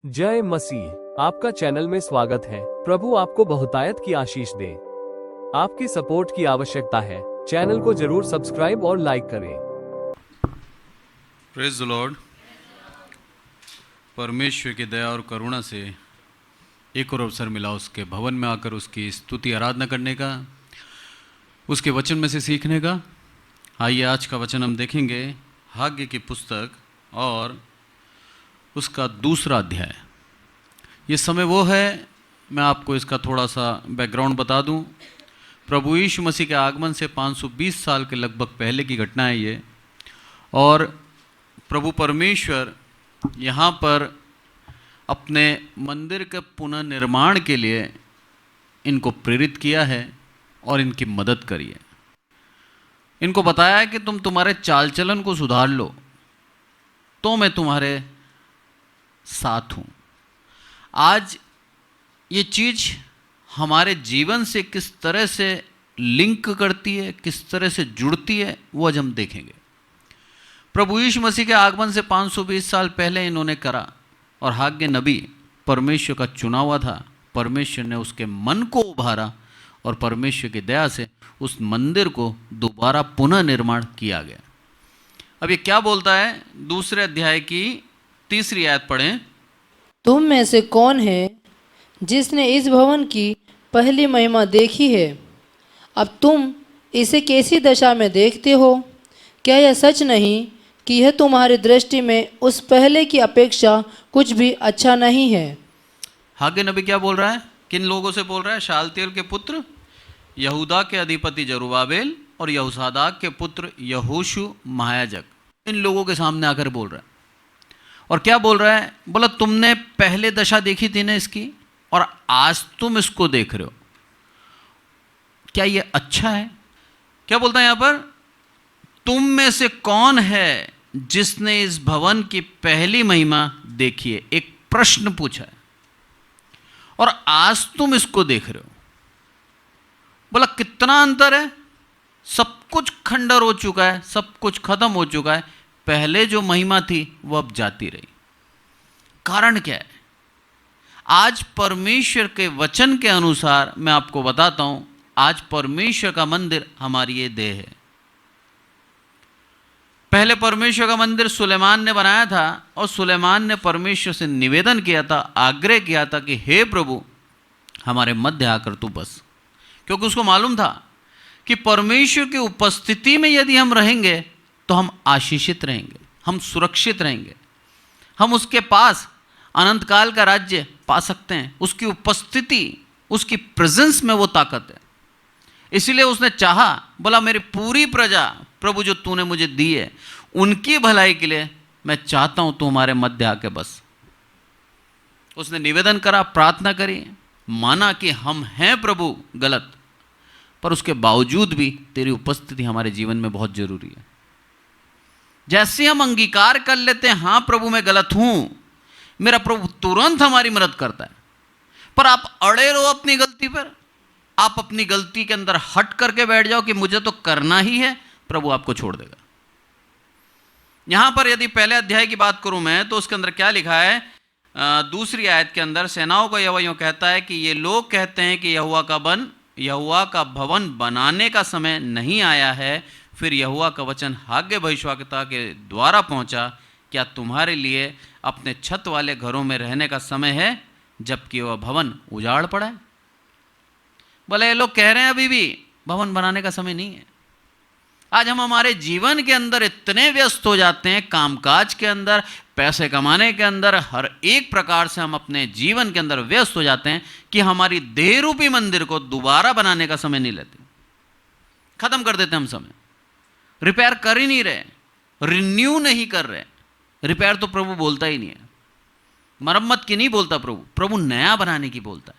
जय मसीह। आपका चैनल में स्वागत है। प्रभु आपको बहुतायत की आशीष दे। आपकी सपोर्ट की आवश्यकता है। चैनल को जरूर सब्सक्राइब और लाइक करें। Praise the Lord. परमेश्वर की दया और करुणा से एक और अवसर मिला उसके भवन में आकर उसकी स्तुति आराधना करने का, उसके वचन में से सीखने का। आइए आज का वचन हम देखेंगे, हाग्य की पुस्तक और उसका दूसरा अध्याय। ये समय वो है, मैं आपको इसका थोड़ा सा बैकग्राउंड बता दूं। प्रभु यीशु मसीह के आगमन से 520 साल के लगभग पहले की घटना है ये। और प्रभु परमेश्वर यहाँ पर अपने मंदिर के पुनर्निर्माण के लिए इनको प्रेरित किया है और इनकी मदद करी है। इनको बताया है कि तुम तुम्हारे चाल चलन को सुधार लो तो मैं तुम्हारे साथ हूँ। आज ये चीज़ हमारे जीवन से किस तरह से लिंक करती है, किस तरह से जुड़ती है, वो आज हम देखेंगे। प्रभु यीशु मसीह के आगमन से 520 साल पहले इन्होंने करा और हाग्य नबी परमेश्वर का चुना हुआ था। परमेश्वर ने उसके मन को उभारा और परमेश्वर की दया से उस मंदिर को दोबारा पुनः निर्माण किया गया। अब ये क्या बोलता है, दूसरे अध्याय की 3 आयत पढ़ें। तुम में से कौन है जिसने इस भवन की पहली महिमा देखी है? अब तुम इसे कैसी दशा में देखते हो? क्या यह सच नहीं कि यह तुम्हारी दृष्टि में उस पहले की अपेक्षा कुछ भी अच्छा नहीं है? हाग्य नबी क्या बोल रहा है? किन लोगों से बोल रहा है? शालतियल के पुत्र यहूदा के अधिपति जरुब्बाबेल और यहोसादाक के पुत्र यहोशू महायाजक, इन लोगों के सामने आकर बोल रहा है। और क्या बोल रहा है? बोला तुमने पहले दशा देखी थी ना इसकी, और आज तुम इसको देख रहे हो। क्या ये अच्छा है? क्या बोलता है यहां पर? तुम में से कौन है जिसने इस भवन की पहली महिमा देखी है? एक प्रश्न पूछा है, और आज तुम इसको देख रहे हो। बोला कितना अंतर है। सब कुछ खंडर हो चुका है, सब कुछ खत्म हो चुका है। पहले जो महिमा थी वो अब जाती रही। कारण क्या है? आज परमेश्वर के वचन के अनुसार मैं आपको बताता हूं, आज परमेश्वर का मंदिर हमारी ये देह है। पहले परमेश्वर का मंदिर सुलेमान ने बनाया था, और सुलेमान ने परमेश्वर से निवेदन किया था, आग्रह किया था कि हे प्रभु हमारे मध्य आकर तू बस। क्योंकि उसको मालूम था कि परमेश्वर की उपस्थिति में यदि हम रहेंगे तो हम आशीषित रहेंगे, हम सुरक्षित रहेंगे, हम उसके पास अनंत काल का राज्य पा सकते हैं। उसकी उपस्थिति, उसकी प्रेजेंस में वो ताकत है। इसीलिए उसने चाहा, बोला मेरी पूरी प्रजा प्रभु जो तूने मुझे दी है, उनकी भलाई के लिए मैं चाहता हूं तू हमारे मध्य आके बस। उसने निवेदन करा, प्रार्थना करी, माना कि हम हैं प्रभु गलत, पर उसके बावजूद भी तेरी उपस्थिति हमारे जीवन में बहुत जरूरी है। जैसे हम अंगीकार कर लेते हैं, हाँ प्रभु मैं गलत हूं, मेरा प्रभु तुरंत हमारी मदद करता है। पर आप अड़े रहो अपनी गलती पर, आप अपनी गलती के अंदर हट करके बैठ जाओ कि मुझे तो करना ही है, प्रभु आपको छोड़ देगा। यहां पर यदि पहले अध्याय की बात करूं मैं, तो उसके अंदर क्या लिखा है? दूसरी आयत के अंदर, सेनाओं का यहोवा यूं कहता है कि ये लोग कहते हैं कि यहोवा का भवन बनाने का समय नहीं आया है। फिर यहोवा का वचन हाग्य भविष्यद्वक्ता के द्वारा पहुंचा, क्या तुम्हारे लिए अपने छत वाले घरों में रहने का समय है, जबकि वह भवन उजाड़ पड़ा है? बोले ये लोग कह रहे हैं अभी भी भवन बनाने का समय नहीं है। आज हम हमारे जीवन के अंदर इतने व्यस्त हो जाते हैं, कामकाज के अंदर, पैसे कमाने के अंदर, हर एक प्रकार से हम अपने जीवन के अंदर व्यस्त हो जाते हैं कि हमारी देह रूपी मंदिर को दोबारा बनाने का समय नहीं लेते। खत्म कर देते हम समय, रिपेयर कर ही नहीं रहे, रिन्यू नहीं कर रहे। रिपेयर तो प्रभु बोलता ही नहीं है, मरम्मत की नहीं बोलता प्रभु नया बनाने की बोलता है।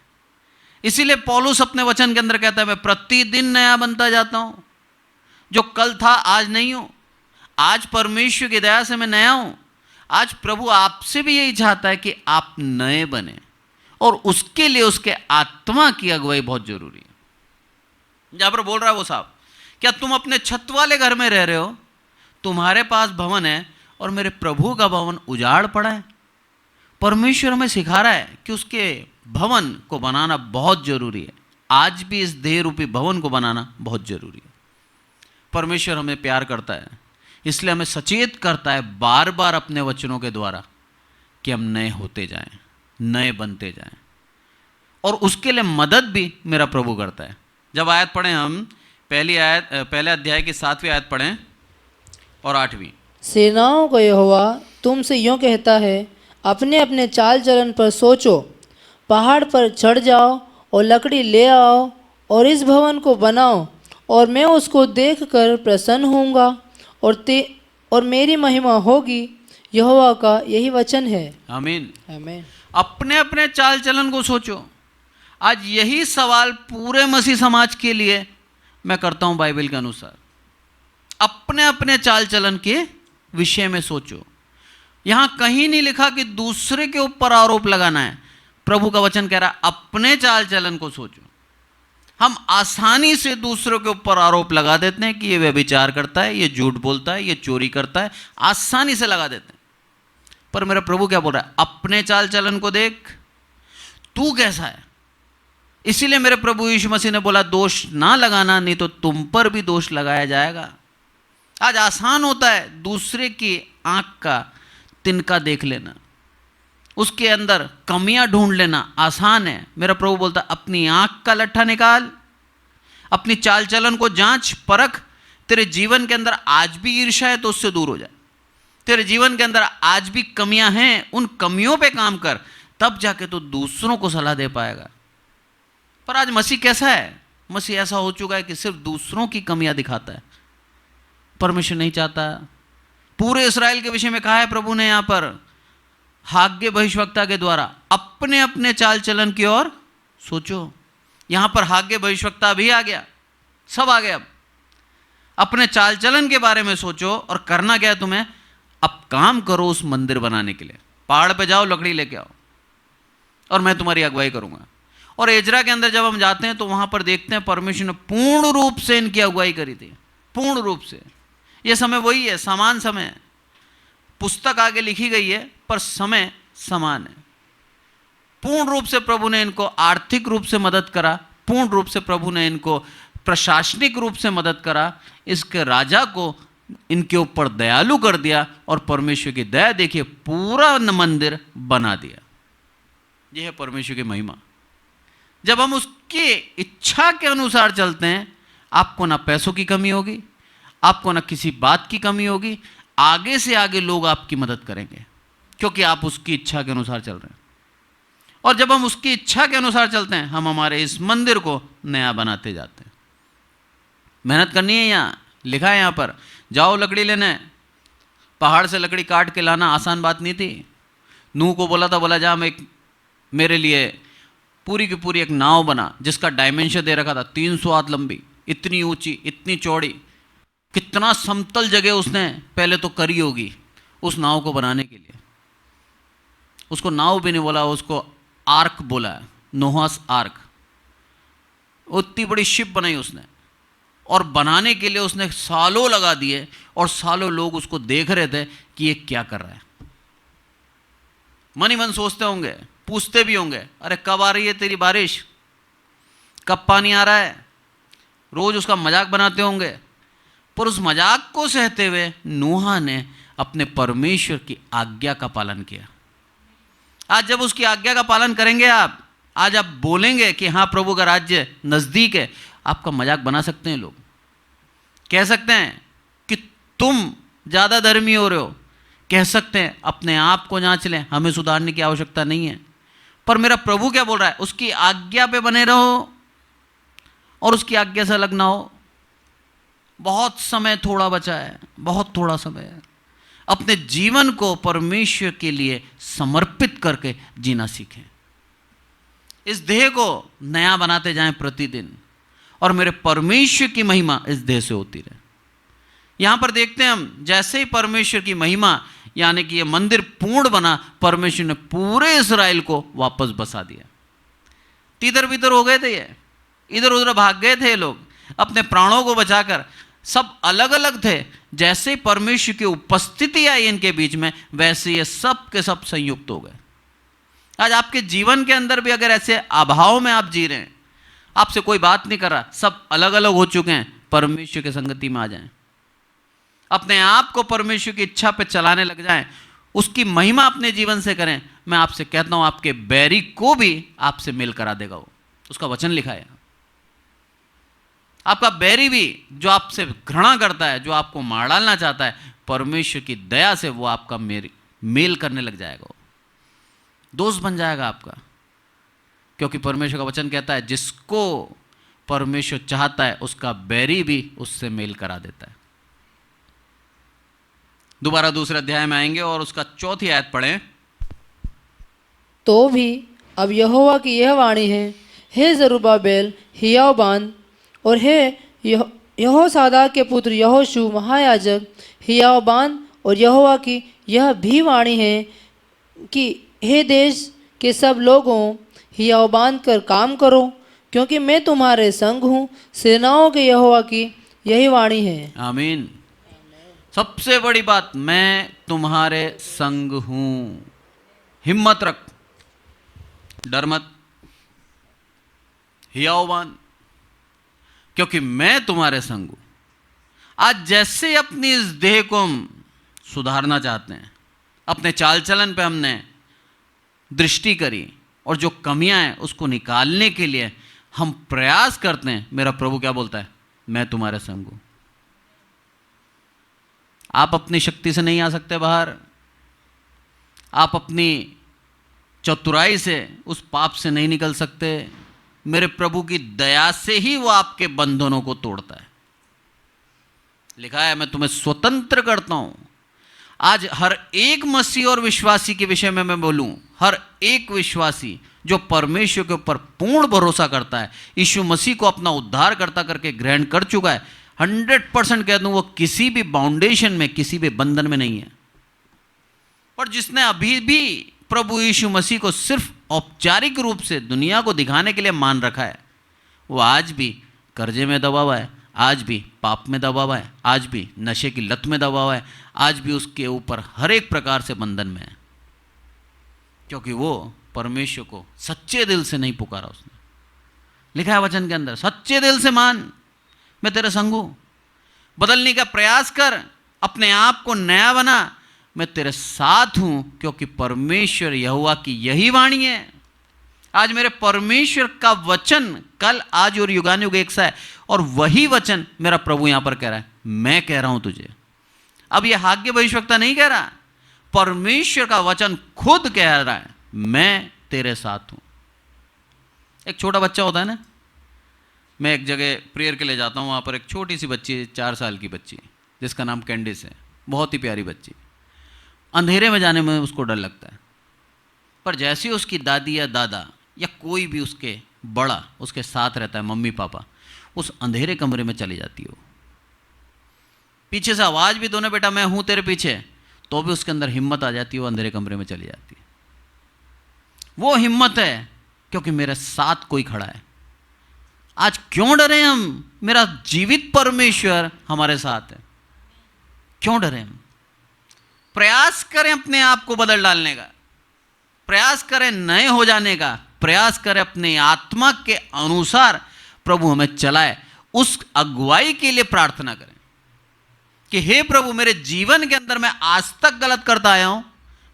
इसीलिए पौलुस अपने वचन के अंदर कहता है मैं प्रतिदिन नया बनता जाता हूं। जो कल था आज नहीं हूं, आज परमेश्वर की दया से मैं नया हूं। आज प्रभु आपसे भी यही चाहता है कि आप नए बने, और उसके लिए उसके आत्मा की अगुवाई बहुत जरूरी है। जहां पर बोल रहा है वो साहब, क्या तुम अपने छत वाले घर में रह रहे हो? तुम्हारे पास भवन है और मेरे प्रभु का भवन उजाड़ पड़ा है। परमेश्वर हमें सिखा रहा है कि उसके भवन को बनाना बहुत जरूरी है। आज भी इस देह रूपी भवन को बनाना बहुत जरूरी है। परमेश्वर हमें प्यार करता है, इसलिए हमें सचेत करता है बार बार अपने वचनों के द्वारा कि हम नए होते जाएं, नए बनते जाएं, और उसके लिए मदद भी मेरा प्रभु करता है। जब आयत पढ़ें हम, पहले अध्याय की 7वीं आयत पढ़ें और 8वीं। सेनाओं का यहोवा तुमसे यूँ कहता है, अपने अपने चाल चलन पर सोचो, पहाड़ पर चढ़ जाओ और लकड़ी ले आओ और इस भवन को बनाओ, और मैं उसको देखकर प्रसन्न होऊंगा और मेरी महिमा होगी। यहोवा का यही वचन है। आमीन। आमीन। अपने अपने चाल चलन को सोचो। आज यही सवाल पूरे मसीह समाज के लिए मैं करता हूं बाइबल के अनुसार। अपने अपने चाल चलन के विषय में सोचो। यहां कहीं नहीं लिखा कि दूसरे के ऊपर आरोप लगाना है। प्रभु का वचन कह रहा है अपने चाल चलन को सोचो। हम आसानी से दूसरों के ऊपर आरोप लगा देते हैं कि ये व्यभिचार करता है, ये झूठ बोलता है, ये चोरी करता है, आसानी से लगा देते हैं। पर मेरा प्रभु क्या बोल रहा है? अपने चाल चलन को देख, तू कैसा है। इसीलिए मेरे प्रभु यीशु मसीह ने बोला दोष ना लगाना, नहीं तो तुम पर भी दोष लगाया जाएगा। आज आसान होता है दूसरे की आंख का तिनका देख लेना, उसके अंदर कमियां ढूंढ लेना आसान है। मेरा प्रभु बोलता अपनी आंख का लट्ठा निकाल, अपनी चाल चलन को जांच परख। तेरे जीवन के अंदर आज भी ईर्ष्या है तो उससे दूर हो जाए। तेरे जीवन के अंदर आज भी कमियां हैं, उन कमियों पे काम कर, तब जाके तो दूसरों को सलाह दे पाएगा। पर आज मसीह कैसा है? मसीह ऐसा हो चुका है कि सिर्फ दूसरों की कमियां दिखाता है। परमेश्वर नहीं चाहता। पूरे इस्राएल के विषय में कहा है प्रभु ने यहां पर हाग्गे भविष्यवक्ता के द्वारा, अपने अपने चाल चलन की ओर सोचो। यहां पर हाग्गे भविष्यवक्ता भी आ गया, सब आ गया। अब अपने चाल चलन के बारे में सोचो और करना क्या है तुम्हें? अब काम करो उस मंदिर बनाने के लिए। पहाड़ पे जाओ, लकड़ी लेके आओ और मैं तुम्हारी अगुवाई करूंगा। और एजरा के अंदर जब हम जाते हैं तो वहां पर देखते हैं परमेश्वर ने पूर्ण रूप से इनकी अगुवाई करी थी, पूर्ण रूप से। यह समय वही है, समान समय है। पुस्तक आगे लिखी गई है पर समय समान है। पूर्ण रूप से प्रभु ने इनको आर्थिक रूप से मदद करा, पूर्ण रूप से प्रभु ने इनको प्रशासनिक रूप से मदद करा। इसके राजा को इनके ऊपर दयालु कर दिया और परमेश्वर की दया देखिए पूरा मंदिर बना दिया। यह है परमेश्वर की महिमा। जब हम उसकी इच्छा के अनुसार चलते हैं, आपको ना पैसों की कमी होगी, आपको ना किसी बात की कमी होगी। आगे से आगे लोग आपकी मदद करेंगे क्योंकि आप उसकी इच्छा के अनुसार चल रहे हैं। और जब हम उसकी इच्छा के अनुसार चलते हैं, हम हमारे इस मंदिर को नया बनाते जाते हैं। मेहनत करनी है। यहाँ लिखा है, यहाँ पर जाओ लकड़ी लेने। पहाड़ से लकड़ी काट के लाना आसान बात नहीं थी। नूह को बोला था, बोला जा मेरे लिए पूरी की पूरी एक नाव बना जिसका डायमेंशन दे रखा था 300 हाथ लंबी, इतनी ऊंची, इतनी चौड़ी। कितना समतल जगह उसने पहले तो करी होगी उस नाव को बनाने के लिए। उसको नाव भी नहीं बोला, उसको आर्क बोला, नोहास आर्क। उतनी बड़ी शिप बनाई उसने और बनाने के लिए उसने सालों लगा दिए और सालों लोग उसको देख रहे थे कि ये क्या कर रहा है। मन ही मन सोचते होंगे, पूछते भी होंगे, अरे कब आ रही है तेरी बारिश, कब पानी आ रहा है। रोज उसका मजाक बनाते होंगे। पर उस मजाक को सहते हुए नूहा ने अपने परमेश्वर की आज्ञा का पालन किया। आज जब उसकी आज्ञा का पालन करेंगे आप, आज आप बोलेंगे कि हाँ प्रभु का राज्य नजदीक है, आपका मजाक बना सकते हैं लोग। कह सकते हैं कि तुम ज्यादा धर्मी हो रहे हो, कह सकते हैं अपने आप को जांच लें, हमें सुधारने की आवश्यकता नहीं है। पर मेरा प्रभु क्या बोल रहा है? उसकी आज्ञा पे बने रहो और उसकी आज्ञा से अलग ना हो। बहुत समय थोड़ा बचा है, बहुत थोड़ा समय है। अपने जीवन को परमेश्वर के लिए समर्पित करके जीना सीखें। इस देह को नया बनाते जाएं प्रतिदिन, और मेरे परमेश्वर की महिमा इस देह से होती रहे। यहां पर देखते हैं हम, जैसे ही परमेश्वर की महिमा यानी कि ये मंदिर पूर्ण बना, परमेश्वर ने पूरे इस्राएल को वापस बसा दिया। तितर बितर हो गए थे ये, इधर उधर भाग गए थे लोग, अपने प्राणों को बचाकर सब अलग अलग थे। जैसे ही परमेश्वर की उपस्थिति आई इनके बीच में, वैसे ये सब के सब संयुक्त हो गए। आज आपके जीवन के अंदर भी अगर ऐसे अभाव में आप जी रहे हैं, आपसे कोई बात नहीं कर रहा, सब अलग अलग हो चुके हैं, परमेश्वर की संगति में आ जाएं, अपने आप को परमेश्वर की इच्छा पे चलाने लग जाएं, उसकी महिमा अपने जीवन से करें। मैं आपसे कहता हूं आपके बैरी को भी आपसे मेल करा देगा। वो उसका वचन लिखा है। आपका बैरी भी जो आपसे घृणा करता है, जो आपको मार डालना चाहता है, परमेश्वर की दया से वो आपका मेल करने लग जाएगा, दोस्त बन जाएगा आपका। क्योंकि परमेश्वर का वचन कहता है जिसको परमेश्वर चाहता है उसका बैरी भी उससे मेल करा देता है। दोबारा दूसरे अध्याय में आएंगे और उसका 4 आयत पढ़ें। तो भी अब यहोवा की यह वाणी है, हे जरुब्बाबेल हियाव बांध, और हे यहोसादाक के पुत्र यहोशू महायाजक हियाव बांध, और यहोवा की यह भी वाणी है कि हे देश के सब लोगों हियाव बांध कर काम करो, क्योंकि मैं तुम्हारे संग हूँ, सेनाओं के यहोवा की यही वाणी है। आमीन। सबसे बड़ी बात, मैं तुम्हारे संग हूं। हिम्मत रख, डर मत, हियाव बांध, क्योंकि मैं तुम्हारे संग हूं। आज जैसे अपनी इस देह को हम सुधारना चाहते हैं, अपने चाल चलन पे हमने दृष्टि करी और जो कमियां हैं उसको निकालने के लिए हम प्रयास करते हैं, मेरा प्रभु क्या बोलता है? मैं तुम्हारे संग हूं। आप अपनी शक्ति से नहीं आ सकते बाहर, आप अपनी चतुराई से उस पाप से नहीं निकल सकते। मेरे प्रभु की दया से ही वो आपके बंधनों को तोड़ता है। लिखा है मैं तुम्हें स्वतंत्र करता हूं। आज हर एक मसीह और विश्वासी के विषय में मैं बोलूं, हर एक विश्वासी जो परमेश्वर के ऊपर पूर्ण भरोसा करता है, यीशु मसीह को अपना उद्धार करता करके ग्रहण कर चुका है, 100% कह दूं वो किसी भी बाउंडेशन में, किसी भी बंधन में नहीं है। और जिसने अभी भी प्रभु यीशु मसीह को सिर्फ औपचारिक रूप से दुनिया को दिखाने के लिए मान रखा है, वो आज भी कर्जे में दबा हुआ है, आज भी पाप में दबा हुआ है, आज भी नशे की लत में दबा हुआ है, आज भी उसके ऊपर हर एक प्रकार से बंधन में है, क्योंकि वो परमेश्वर को सच्चे दिल से नहीं पुकारा उसने। लिखा है वचन के अंदर, सच्चे दिल से मान, मैं तेरे संग हूं। बदलने का प्रयास कर, अपने आप को नया बना, मैं तेरे साथ हूं, क्योंकि परमेश्वर यहोवा की यही वाणी है। आज मेरे परमेश्वर का वचन कल, आज और युगानुयुग एक सा है, और वही वचन मेरा प्रभु यहां पर कह रहा है, मैं कह रहा हूं तुझे। अब यह हाग्य भविष्यवक्ता नहीं कह रहा, परमेश्वर का वचन खुद कह रहा है, मैं तेरे साथ हूं। एक छोटा बच्चा होता है ना, मैं एक जगह प्रेयर के लिए जाता हूं, वहां पर एक छोटी सी बच्ची, 4 साल की बच्ची, जिसका नाम कैंडिस है, बहुत ही प्यारी बच्ची। अंधेरे में जाने में उसको डर लगता है, पर जैसे ही उसकी दादी या दादा या कोई भी उसके बड़ा उसके साथ रहता है, मम्मी पापा, उस अंधेरे कमरे में चली जाती है। पीछे से आवाज़ भी दो ना बेटा मैं हूं तेरे पीछे, तो भी उसके अंदर हिम्मत आ जाती है, वो अंधेरे कमरे में चली जाती है। वो हिम्मत है क्योंकि मेरे साथ कोई खड़ा है। आज क्यों डरे हम? मेरा जीवित परमेश्वर हमारे साथ है, क्यों डरे हम? प्रयास करें अपने आप को बदल डालने का, प्रयास करें नए हो जाने का, प्रयास करें अपने आत्मा के अनुसार प्रभु हमें चलाए, उस अगुवाई के लिए प्रार्थना करें कि हे प्रभु मेरे जीवन के अंदर मैं आज तक गलत करता आया हूं,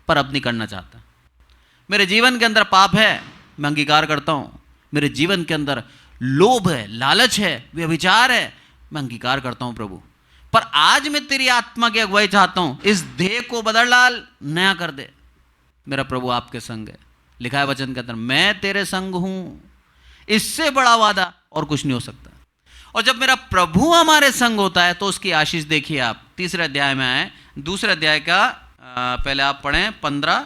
पर अब नहीं करना चाहता। मेरे जीवन के अंदर पाप है, मैं अंगीकार करता हूं। मेरे जीवन के अंदर लोभ है, लालच है, व्यभिचार है, मैं अंगीकार करता हूं प्रभु, पर आज मैं तेरी आत्मा की अगुवाई चाहता हूं, इस देह को बदल डाल, नया कर दे। मेरा प्रभु आपके संग है। लिखा है वचन के अंदर, मैं तेरे संग हूं। इससे बड़ा वादा और कुछ नहीं हो सकता। और जब मेरा प्रभु हमारे संग होता है तो उसकी आशीष देखिए आप। 3 अध्याय में आए, 2 अध्याय का पहले आप पढ़ें 15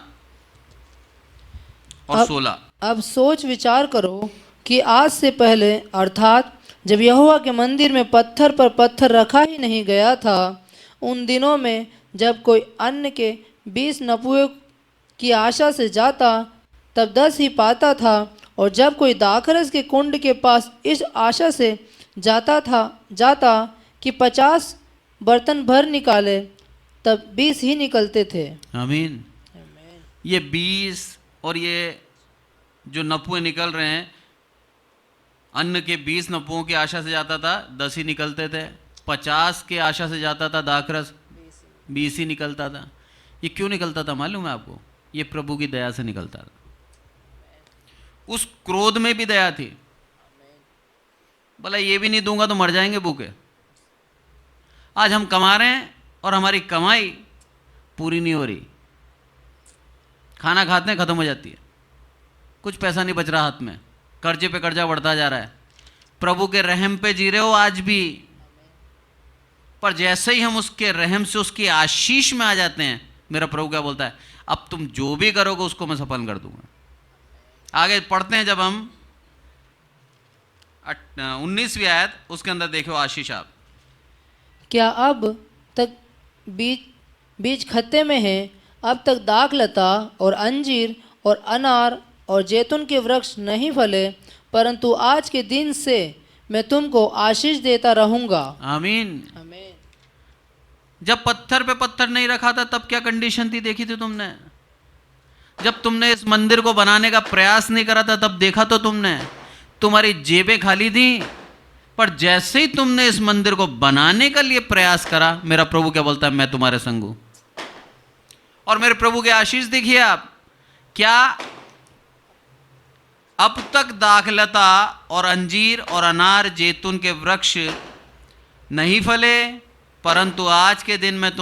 और 16। अब सोच विचार करो कि आज से पहले, अर्थात जब यहोवा के मंदिर में पत्थर पर पत्थर रखा ही नहीं गया था, उन दिनों में जब कोई अन्न के 20 नपुए की आशा से जाता तब 10 ही पाता था, और जब कोई दाखरस के कुंड के पास इस आशा से जाता कि 50 बर्तन भर निकाले, तब 20 ही निकलते थे। आमीन। ये 20 और ये जो नपुए निकल रहे हैं, अन्न के 20 नपुओं की आशा से जाता था 10 ही निकलते थे, 50 के आशा से जाता था दाखरस 20 ही निकलता था। ये क्यों निकलता था मालूम है आपको? ये प्रभु की दया से निकलता था। उस क्रोध में भी दया थी। बोला ये भी नहीं दूंगा तो मर जाएंगे भूखे। आज हम कमा रहे हैं और हमारी कमाई पूरी नहीं हो रही, खाना खाते हैं खत्म हो जाती है, कुछ पैसा नहीं बच रहा हाथ में, कर्जे पे कर्जा बढ़ता जा रहा है। प्रभु के रहम पे जी रहे हो आज भी, पर जैसे ही हम उसके रहम से उसकी आशीष में आ जाते हैं, मेरा प्रभु क्या बोलता है, अब तुम जो भी करोगे उसको मैं सफल कर दूंगा। आगे पढ़ते हैं जब हम 19वीं आयत, उसके अंदर देखो आशीष आप। क्या अब तक बीज खत्ते में है, अब तक दाख लता और अंजीर और अनार और जैतून के वृक्ष नहीं फले, परंतु आज के दिन से मैं तुमको आशीष देता रहूंगा। आमीन। आमीन। जब पत्थर पे पत्थर नहीं रखा था तब क्या कंडीशन थी, देखी थी तुमने? जब तुमने इस मंदिर को बनाने का प्रयास नहीं करा था तब देखा तो तुमने, तुम्हारी जेबें खाली थी। पर जैसे ही तुमने इस मंदिर को बनाने के लिए प्रयास करा, मेरा प्रभु क्या बोलता है, मैं तुम्हारे संग हूं। और मेरे प्रभु के आशीष देखिए आप, क्या अब तक दाखलता और अंजीर और अनार जैतून के वृक्ष नहीं फले, परंतु आज के दिन मैं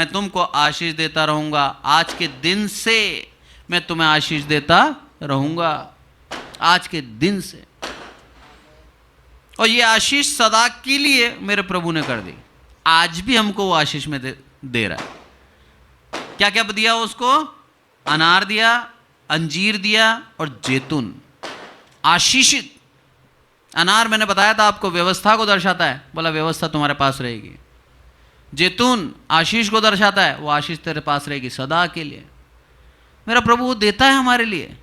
तुमको आशीष देता रहूंगा। आज के दिन से मैं तुम्हें आशीष देता रहूंगा, आज के दिन से। और ये आशीष सदा के लिए मेरे प्रभु ने कर दी। आज भी हमको वो आशीष में दे रहा है। क्या क्या दिया उसको? अनार दिया, अंजीर दिया और जैतून। आशीषित अनार मैंने बताया था आपको, व्यवस्था को दर्शाता है, बोला व्यवस्था तुम्हारे पास रहेगी। जैतून आशीष को दर्शाता है, वो आशीष तेरे पास रहेगी सदा के लिए। मेरा प्रभु वो देता है हमारे लिए।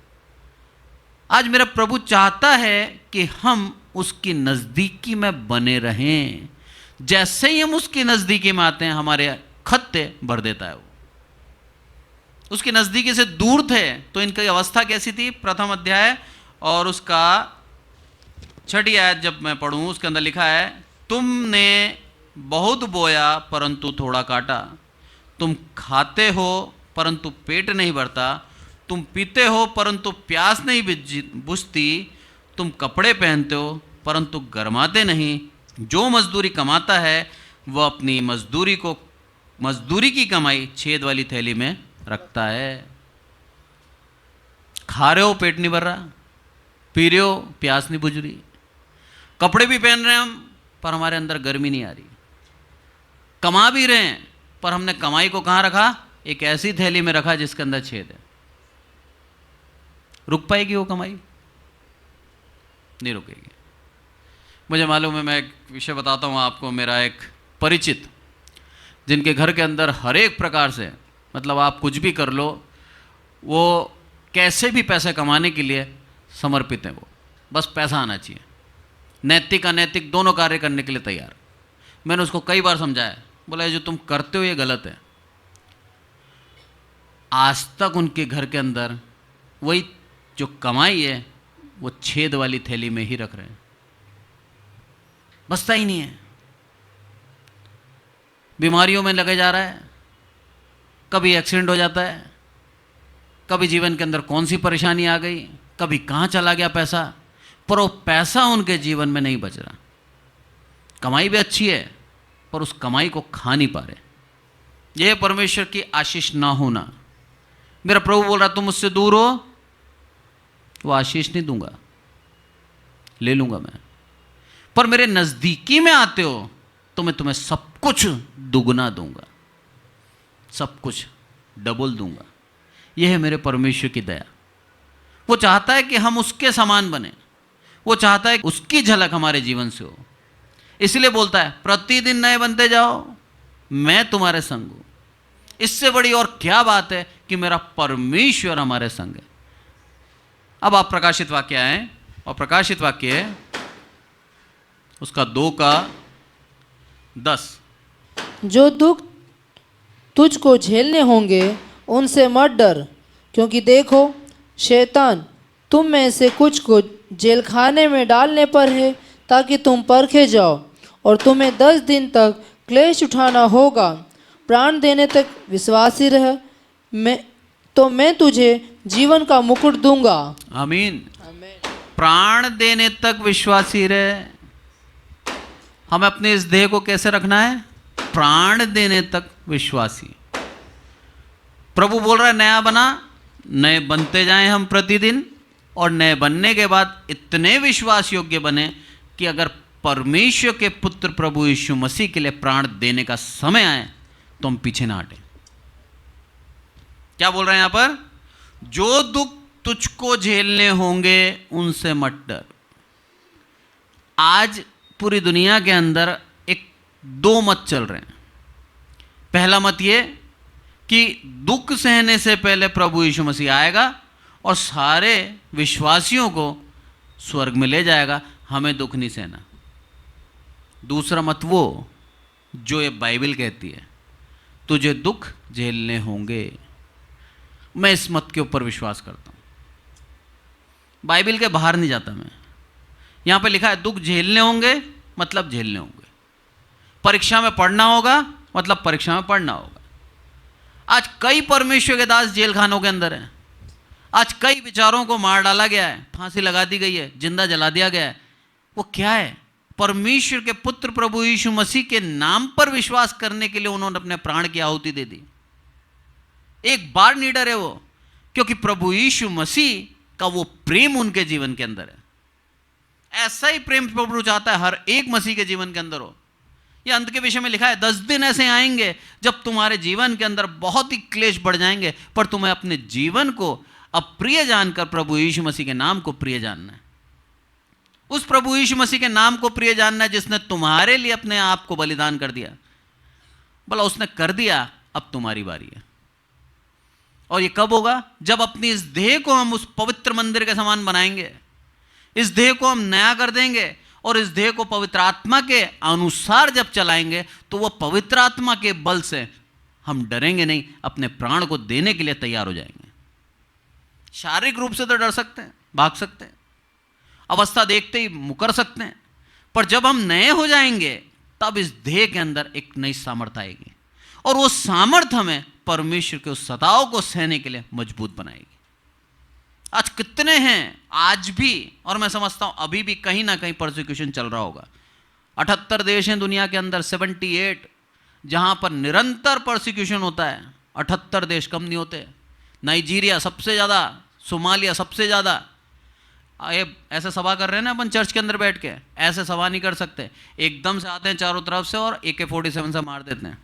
आज मेरा प्रभु चाहता है कि हम उसकी नज़दीकी में बने रहें। जैसे ही हम उसकी नज़दीकी में आते हैं, हमारे खत्ते भर देता है वो। उसकी नज़दीकी से दूर थे तो इनकी अवस्था कैसी थी? प्रथम अध्याय और उसका 6ठी आयत जब मैं पढ़ूँ, उसके अंदर लिखा है, तुमने बहुत बोया परंतु थोड़ा काटा, तुम खाते हो परंतु पेट नहीं भरता, तुम पीते हो परंतु प्यास नहीं बुझती, तुम कपड़े पहनते हो परंतु गर्माते नहीं। जो मजदूरी कमाता है वह अपनी मजदूरी की कमाई छेद वाली थैली में रखता है। खा रहे हो पेट नहीं भर रहा, पी रहे हो प्यास नहीं बुझ रही, कपड़े भी पहन रहे हैं हम पर हमारे अंदर गर्मी नहीं आ रही, कमा भी रहे हैं पर हमने कमाई को कहाँ रखा? एक ऐसी थैली में रखा जिसके अंदर छेद है। रुक पाएगी वो कमाई? नहीं रुकेगी। मुझे मालूम है, मैं एक विषय बताता हूँ आपको। मेरा एक परिचित, जिनके घर के अंदर हर एक प्रकार से, मतलब आप कुछ भी कर लो, वो कैसे भी पैसे कमाने के लिए समर्पित हैं। वो बस पैसा आना चाहिए, नैतिक अनैतिक दोनों कार्य करने के लिए तैयार। मैंने उसको कई बार समझाया, बोला ये जो तुम करते हो ये गलत है। आज तक उनके घर के अंदर वही जो कमाई है वो छेद वाली थैली में ही रख रहे हैं, बचता ही नहीं है। बीमारियों में लगे जा रहा है, कभी एक्सीडेंट हो जाता है, कभी जीवन के अंदर कौन सी परेशानी आ गई, कभी कहाँ चला गया पैसा, पर वो पैसा उनके जीवन में नहीं बच रहा। कमाई भी अच्छी है पर उस कमाई को खा नहीं पा रहे। यह परमेश्वर की आशीष ना होना। मेरा प्रभु बोल रहा तुम मुझसे दूर हो, वो आशीष नहीं दूंगा, ले लूंगा मैं। पर मेरे नजदीकी में आते हो तो मैं तुम्हें सब कुछ दुगना दूंगा, सब कुछ डबल दूंगा। यह है मेरे परमेश्वर की दया। वो चाहता है कि हम उसके समान बने, वो चाहता है कि उसकी झलक हमारे जीवन से हो। इसलिए बोलता है प्रतिदिन नए बनते जाओ, मैं तुम्हारे संग हूं। इससे बड़ी और क्या बात है कि मेरा परमेश्वर हमारे संग है। अब आप प्रकाशित वाक्य आए, और प्रकाशित वाक्य है उसका 2:10। जो दुख तुझको झेलने होंगे उनसे मत डर, क्योंकि देखो शैतान तुम में से कुछ को जेल खाने में डालने पर है, ताकि तुम परखे जाओ, और तुम्हें 10 दिन तक क्लेश उठाना होगा। प्राण देने तक विश्वासी रह, मैं तुझे जीवन का मुकुट दूंगा। आमीन। प्राण देने तक विश्वासी रहे। हमें अपने इस देह को कैसे रखना है? प्राण देने तक विश्वासी। प्रभु बोल रहा है नया बना, नए बनते जाएं हम प्रतिदिन, और नए बनने के बाद इतने विश्वास योग्य बने कि अगर परमेश्वर के पुत्र प्रभु यीशु मसीह के लिए प्राण देने का समय आए तो हम पीछे ना हटें। क्या बोल रहे हैं यहां पर? जो दुख तुझको झेलने होंगे उनसे मत डर। आज पूरी दुनिया के अंदर दो मत चल रहे हैं। पहला मत ये कि दुख सहने से पहले प्रभु यीशु मसीह आएगा और सारे विश्वासियों को स्वर्ग में ले जाएगा, हमें दुख नहीं सहना। दूसरा मत वो जो ये बाइबल कहती है, तुझे दुख झेलने होंगे। मैं इस मत के ऊपर विश्वास करता हूं। बाइबल के बाहर नहीं जाता मैं। यहां पे लिखा है दुख झेलने होंगे, मतलब झेलने होंगे। परीक्षा में पढ़ना होगा, मतलब परीक्षा में पढ़ना होगा। आज कई परमेश्वर के दास जेल खानों के अंदर हैं। आज कई विचारों को मार डाला गया है, फांसी लगा दी गई है, जिंदा जला दिया गया है। वो क्या है? परमेश्वर के पुत्र प्रभु यीशु मसीह के नाम पर विश्वास करने के लिए उन्होंने अपने प्राण की आहुति दे दी। एक बार नहीं डरे वो, क्योंकि प्रभु यीशु मसीह का वो प्रेम उनके जीवन के अंदर है। ऐसा ही प्रेम प्रभु चाहता है हर एक मसीह के जीवन के अंदर हो। यह अंत के विषय में लिखा है 10 दिन ऐसे आएंगे जब तुम्हारे जीवन के अंदर बहुत ही क्लेश बढ़ जाएंगे, पर तुम्हें अपने जीवन को अप्रिय जानकर प्रभु यीशु मसीह के नाम को प्रिय जानना है। उस प्रभु यीशु मसीह के नाम को प्रिय जानना है जिसने तुम्हारे लिए अपने आप को बलिदान कर दिया। बोला उसने कर दिया, अब तुम्हारी बारी है। और ये कब होगा? जब अपनी इस देह को हम उस पवित्र मंदिर के समान बनाएंगे, इस देह को हम नया कर देंगे और इस देह को पवित्र आत्मा के अनुसार जब चलाएंगे, तो वह पवित्र आत्मा के बल से हम डरेंगे नहीं, अपने प्राण को देने के लिए तैयार हो जाएंगे। शारीरिक रूप से तो डर सकते हैं, भाग सकते हैं, अवस्था देखते ही मुकर सकते हैं, पर जब हम नए हो जाएंगे तब इस देह के अंदर एक नई सामर्थ आएगी, और वो सामर्थ हमें परमेश्वर के उस सताव को सहने के लिए मजबूत बनाएगी। आज कितने हैं आज भी, और मैं समझता हूं अभी भी कहीं ना कहीं परसिक्यूशन चल रहा होगा। 78 देश हैं दुनिया के अंदर, 78, जहां पर निरंतर परसिक्यूशन होता है। 78 देश कम नहीं होते। नाइजीरिया सबसे ज़्यादा, सोमालिया सबसे ज़्यादा। ये ऐसे सभा कर रहे हैं ना अपन चर्च के अंदर बैठ के, ऐसे सभा नहीं कर सकते। एकदम से आते हैं चारों तरफ से और AK-47 से मार देते हैं।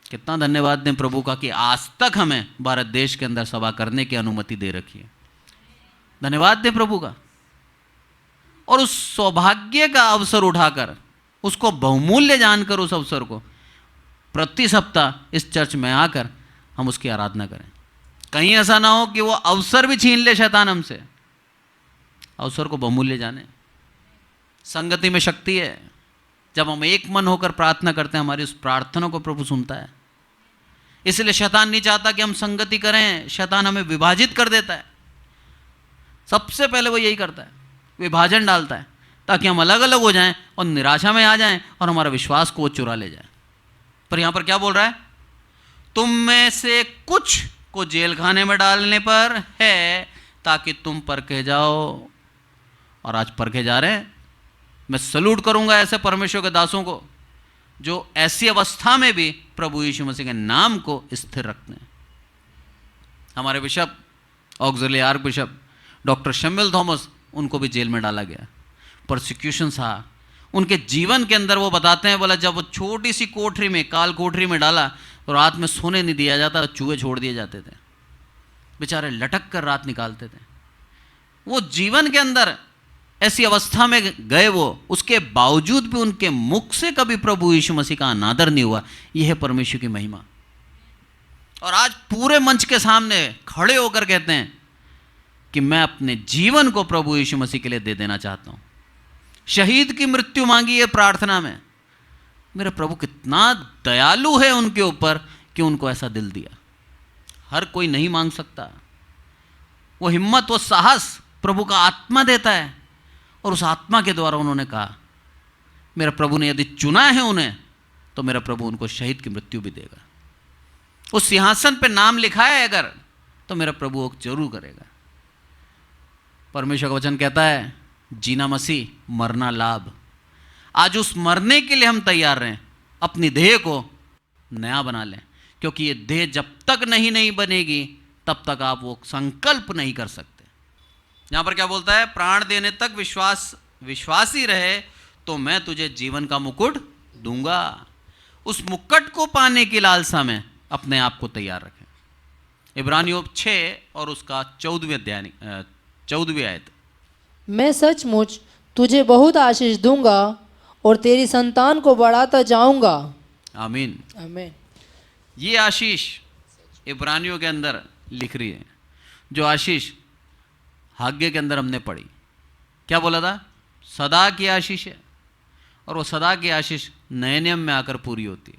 कितना धन्यवाद दें प्रभु का कि आज तक हमें भारत देश के अंदर सभा करने की अनुमति दे रखी है। धन्यवाद दें प्रभु का। और उस सौभाग्य का अवसर उठाकर, उसको बहुमूल्य जानकर, उस अवसर को प्रति सप्ताह इस चर्च में आकर हम उसकी आराधना करें। कहीं ऐसा ना हो कि वो अवसर भी छीन ले शैतान हमसे। अवसर को बहुमूल्य जाने। संगति में शक्ति है। जब हम एक मन होकर प्रार्थना करते हैं, हमारी उस प्रार्थना को प्रभु सुनता है। इसलिए शैतान नहीं चाहता कि हम संगति करें। शैतान हमें विभाजित कर देता है। सबसे पहले वो यही करता है, विभाजन डालता है, ताकि हम अलग अलग हो जाएं और निराशा में आ जाएं और हमारा विश्वास को वो चुरा ले जाए। पर यहां पर क्या बोल रहा है? तुम में से कुछ को जेल खाने में डालने पर है, ताकि तुम परखे जाओ। और आज परखे जा रहे हैं। मैं सलूट करूंगा ऐसे परमेश्वर के दासों को जो ऐसी अवस्था में भी प्रभु यीशु मसीह के नाम को स्थिर रखते हैं। हमारे bishop, auxiliary archbishop doctor Samuel Thomas, उनको भी जेल में डाला गया। परसिक्यूशन था उनके जीवन के अंदर। वो बताते हैं, बोला जब वो छोटी सी कोठरी में, काल कोठरी में डाला, तो रात में सोने नहीं दिया जाता, चूहे छोड़ दिए जाते थे। बेचारे लटक कर रात निकालते थे। वो जीवन के अंदर ऐसी अवस्था में गए वो, उसके बावजूद भी उनके मुख से कभी प्रभु यीशु मसीह का अनादर नहीं हुआ। यह है परमेश्वर की महिमा। और आज पूरे मंच के सामने खड़े होकर कहते हैं कि मैं अपने जीवन को प्रभु यीशु मसीह के लिए दे देना चाहता हूं। शहीद की मृत्यु मांगी है प्रार्थना में। मेरा प्रभु कितना दयालु है उनके ऊपर कि उनको ऐसा दिल दिया। हर कोई नहीं मांग सकता। वो हिम्मत, वो साहस प्रभु का आत्मा देता है। और उस आत्मा के द्वारा उन्होंने कहा, मेरा प्रभु ने यदि चुना है उन्हें, तो मेरा प्रभु उनको शहीद की मृत्यु भी देगा। उस सिंहासन पे नाम लिखा है अगर, तो मेरा प्रभु वो जरूर करेगा। परमेश्वर का वचन कहता है, जीना मसीह, मरना लाभ। आज उस मरने के लिए हम तैयार रहें, अपनी देह को नया बना लें, क्योंकि ये देह जब तक नहीं बनेगी तब तक आप वो संकल्प नहीं कर सकते। यहां पर क्या बोलता है, प्राण देने तक विश्वासी रहे तो मैं तुझे जीवन का मुकुट दूंगा। उस मुकुट को पाने की लालसा में अपने आप को तैयार रखें। इब्रानियों 6 और उसका 14वीं आयत। मैं सचमुच तुझे बहुत आशीष दूंगा और तेरी संतान को बढ़ाता जाऊंगा। आमीन। आमीन। ये आशीष इब्रानियों के अंदर लिख रही है, जो आशीष हाग्य के अंदर हमने पढ़ी। क्या बोला था, सदा की आशीष है, और वो सदा की आशीष नए नियम में आकर पूरी होती है।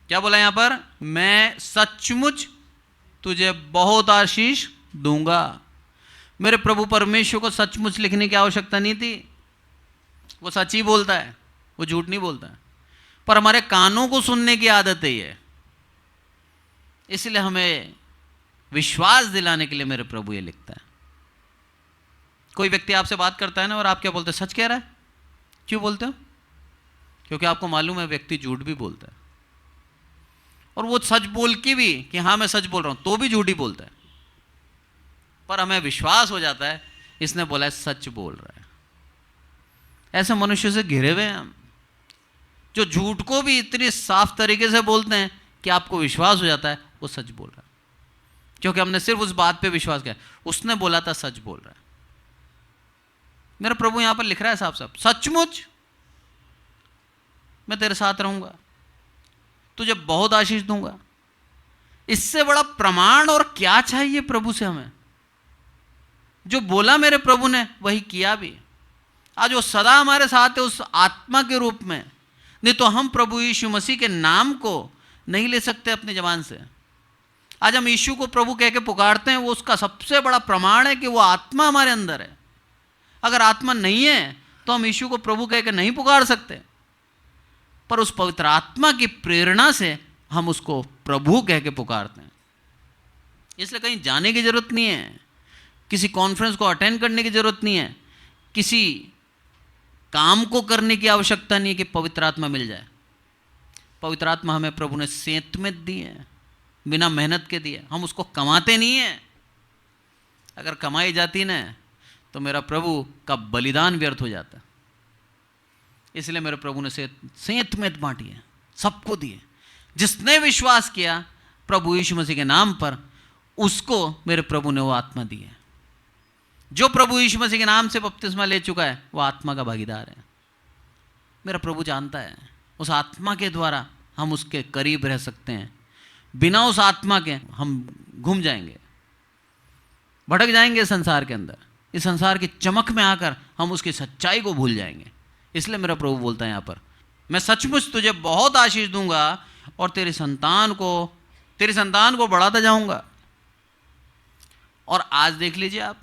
क्या बोला यहां पर, मैं सचमुच तुझे बहुत आशीष दूंगा। मेरे प्रभु परमेश्वर को सचमुच लिखने की आवश्यकता नहीं थी, वो सच ही बोलता है, वो झूठ नहीं बोलता है। पर हमारे कानों को सुनने की आदत है ये, इसलिए हमें विश्वास दिलाने के लिए मेरे प्रभु ये लिखता है। कोई व्यक्ति आपसे बात करता है ना, और आप क्या बोलते हैं, सच कह रहा है। क्यों बोलते हो, क्योंकि आपको मालूम है व्यक्ति झूठ भी बोलता है, और वो सच बोल के भी कि हाँ मैं सच बोल रहा हूं, तो भी झूठ ही बोलता है। पर हमें विश्वास हो जाता है इसने बोला है, सच बोल रहा है। ऐसे मनुष्य से घिरे हुए हैं हम, जो झूठ को भी इतनी साफ तरीके से बोलते हैं कि आपको विश्वास हो जाता है वो सच बोल रहा है, क्योंकि हमने सिर्फ उस बात पे विश्वास किया, उसने बोला था सच बोल रहा है। मेरा प्रभु यहां पर लिख रहा है साफ साफ, सचमुच मैं तेरे साथ रहूंगा, तुझे बहुत आशीष दूंगा। इससे बड़ा प्रमाण और क्या चाहिए प्रभु से हमें। जो बोला मेरे प्रभु ने वही किया भी। आज वो सदा हमारे साथ है उस आत्मा के रूप में, नहीं तो हम प्रभु यीशु मसीह के नाम को नहीं ले सकते अपनी जबान से। आज हम यीशु को प्रभु कह के पुकारते हैं, वो उसका सबसे बड़ा प्रमाण है कि वो आत्मा हमारे अंदर है। अगर आत्मा नहीं है तो हम यीशु को प्रभु कह के नहीं पुकार सकते, पर उस पवित्र आत्मा की प्रेरणा से हम उसको प्रभु कह के पुकारते हैं। इसलिए कहीं जाने की जरूरत नहीं है, किसी कॉन्फ्रेंस को अटेंड करने की जरूरत नहीं है, किसी काम को करने की आवश्यकता नहीं है कि पवित्र आत्मा मिल जाए। पवित्र आत्मा हमें प्रभु ने सेंत में दी है, बिना मेहनत के दिए। हम उसको कमाते नहीं हैं। अगर कमाई जाती ना तो मेरा प्रभु का बलिदान व्यर्थ हो जाता। इसलिए मेरे प्रभु ने सेंत में बांटी है, सबको दिए। जिसने विश्वास किया प्रभु यीशु मसीह के नाम पर, उसको मेरे प्रभु ने वो आत्मा दी है। जो प्रभु यीशु मसीह के नाम से बपतिस्मा ले चुका है वो आत्मा का भागीदार है। मेरा प्रभु जानता है उस आत्मा के द्वारा हम उसके करीब रह सकते हैं। बिना उस आत्मा के हम घूम जाएंगे, भटक जाएंगे संसार के अंदर। इस संसार की चमक में आकर हम उसकी सच्चाई को भूल जाएंगे। इसलिए मेरा प्रभु बोलता है यहाँ पर, मैं सचमुच तुझे बहुत आशीष दूंगा और तेरी संतान को बढ़ाता जाऊंगा। और आज देख लीजिए आप,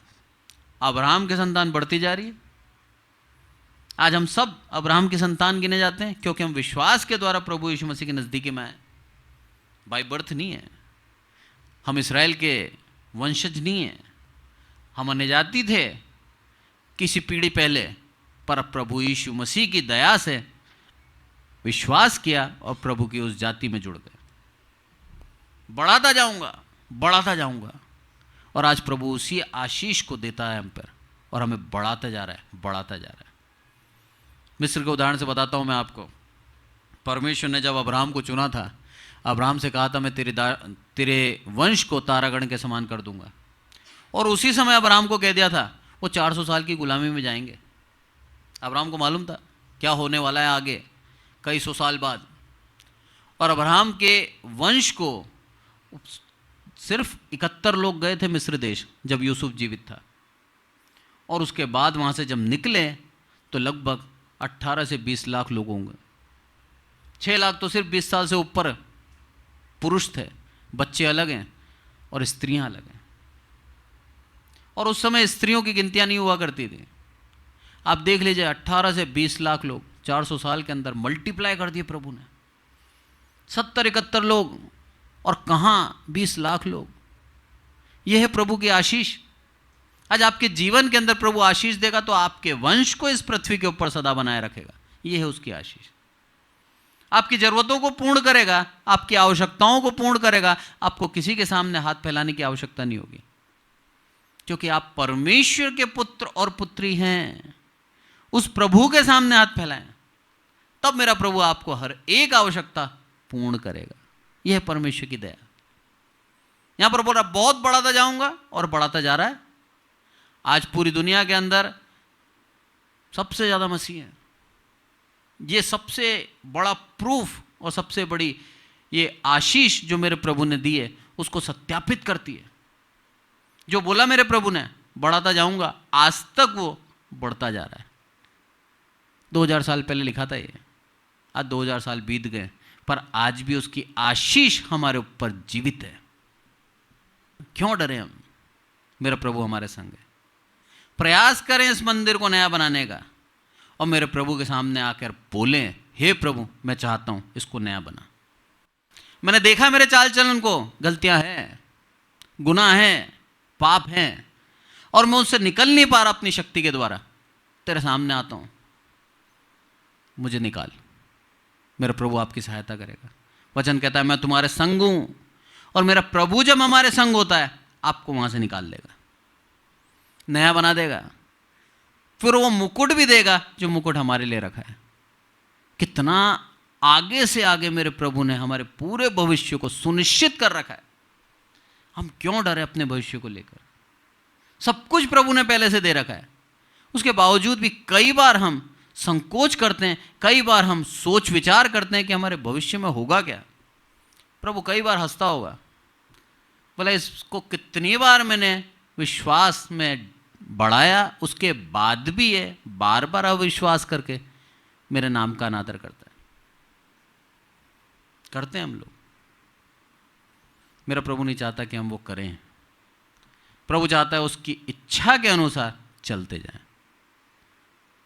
अब्राहम की संतान बढ़ती जा रही है। आज हम सब अब्राहम की संतान गिने जाते हैं, क्योंकि हम विश्वास के द्वारा प्रभु यीशु मसीह के नज़दीकी में आए। बाय बर्थ नहीं है, हम इस्राएल के वंशज नहीं हैं, हम अन्य जाति थे किसी पीढ़ी पहले, पर प्रभु यीशु मसीह की दया से विश्वास किया और प्रभु की उस जाति में जुड़ गए। बढ़ाता जाऊंगा। और आज प्रभु उसी आशीष को देता है हम पर, और हमें बढ़ाता जा रहा है। मिस्र के उदाहरण से बताता हूं मैं आपको। परमेश्वर ने जब अब्राहम को चुना था, अब्राहम से कहा था मैं तेरे वंश को तारागण के समान कर दूंगा। और उसी समय अब्राहम को कह दिया था वो 400 साल की गुलामी में जाएंगे। अब्राहम को मालूम था क्या होने वाला है आगे कई सौ साल बाद। और अब्राहम के वंश को सिर्फ 71 लोग गए थे मिस्र देश जब यूसुफ जीवित था, और उसके बाद वहाँ से जब निकले तो लगभग 18 से 20 लाख लोग होंगे। 6 लाख तो सिर्फ 20 साल से ऊपर पुरुष थे, बच्चे अलग हैं और स्त्रियां अलग हैं। और उस समय स्त्रियों की गिनतियां नहीं हुआ करती थी। आप देख लीजिए 18 से 20 लाख लोग 400 साल के अंदर मल्टीप्लाई कर दिए प्रभु ने। 70-71 लोग और कहाँ 20 लाख लोग। यह है प्रभु की आशीष। आज आपके जीवन के अंदर प्रभु आशीष देगा तो आपके वंश को इस पृथ्वी के ऊपर सदा बनाए रखेगा। यह है उसकी आशीष। आपकी जरूरतों को पूर्ण करेगा, आपकी आवश्यकताओं को पूर्ण करेगा। आपको किसी के सामने हाथ फैलाने की आवश्यकता नहीं होगी, क्योंकि आप परमेश्वर के पुत्र और पुत्री हैं। उस प्रभु के सामने हाथ फैलाएं, तब मेरा प्रभु आपको हर एक आवश्यकता पूर्ण करेगा। यह है परमेश्वर की दया। यहां पर बोल रहा बहुत बढ़ाता जाऊंगा, और बढ़ाता जा रहा है। आज पूरी दुनिया के अंदर सबसे ज्यादा मसीह है। ये सबसे बड़ा प्रूफ और सबसे बड़ी ये आशीष जो मेरे प्रभु ने दी है, उसको सत्यापित करती है। जो बोला मेरे प्रभु ने बढ़ाता जाऊंगा, आज तक वो बढ़ता जा रहा है। 2000 साल पहले लिखा था ये, आज 2000 साल बीत गए, पर आज भी उसकी आशीष हमारे ऊपर जीवित है। क्यों डरे हम? मेरा प्रभु हमारे संग है। प्रयास करें इस मंदिर को नया बनाने का, और मेरे प्रभु के सामने आकर बोलें, हे प्रभु मैं चाहता हूं इसको नया बना। मैंने देखा मेरे चाल चलन को, गलतियां हैं, गुनाह हैं, पाप हैं, और मैं उससे निकल नहीं पा रहा अपनी शक्ति के द्वारा। तेरे सामने आता हूं, मुझे निकाल। मेरा प्रभु आपकी सहायता करेगा। वचन कहता है मैं तुम्हारे संग हूं, और मेरा प्रभु जब हमारे संग होता है आपको वहां से निकाल देगा, नया बना देगा। फिर वो मुकुट भी देगा जो मुकुट हमारे लिए रखा है। कितना आगे से आगे मेरे प्रभु ने हमारे पूरे भविष्य को सुनिश्चित कर रखा है। हम क्यों डरे अपने भविष्य को लेकर? सब कुछ प्रभु ने पहले से दे रखा है। उसके बावजूद भी कई बार हम संकोच करते हैं, कई बार हम सोच विचार करते हैं कि हमारे भविष्य में होगा क्या। प्रभु कई बार हंसता होगा, बोला इसको कितनी बार मैंने विश्वास में बढ़ाया, उसके बाद भी ये बार बार अविश्वास करके मेरे नाम का अनादर करता है। करते हैं हम लोग। मेरा प्रभु नहीं चाहता कि हम वो करें। प्रभु चाहता है उसकी इच्छा के अनुसार चलते जाएं,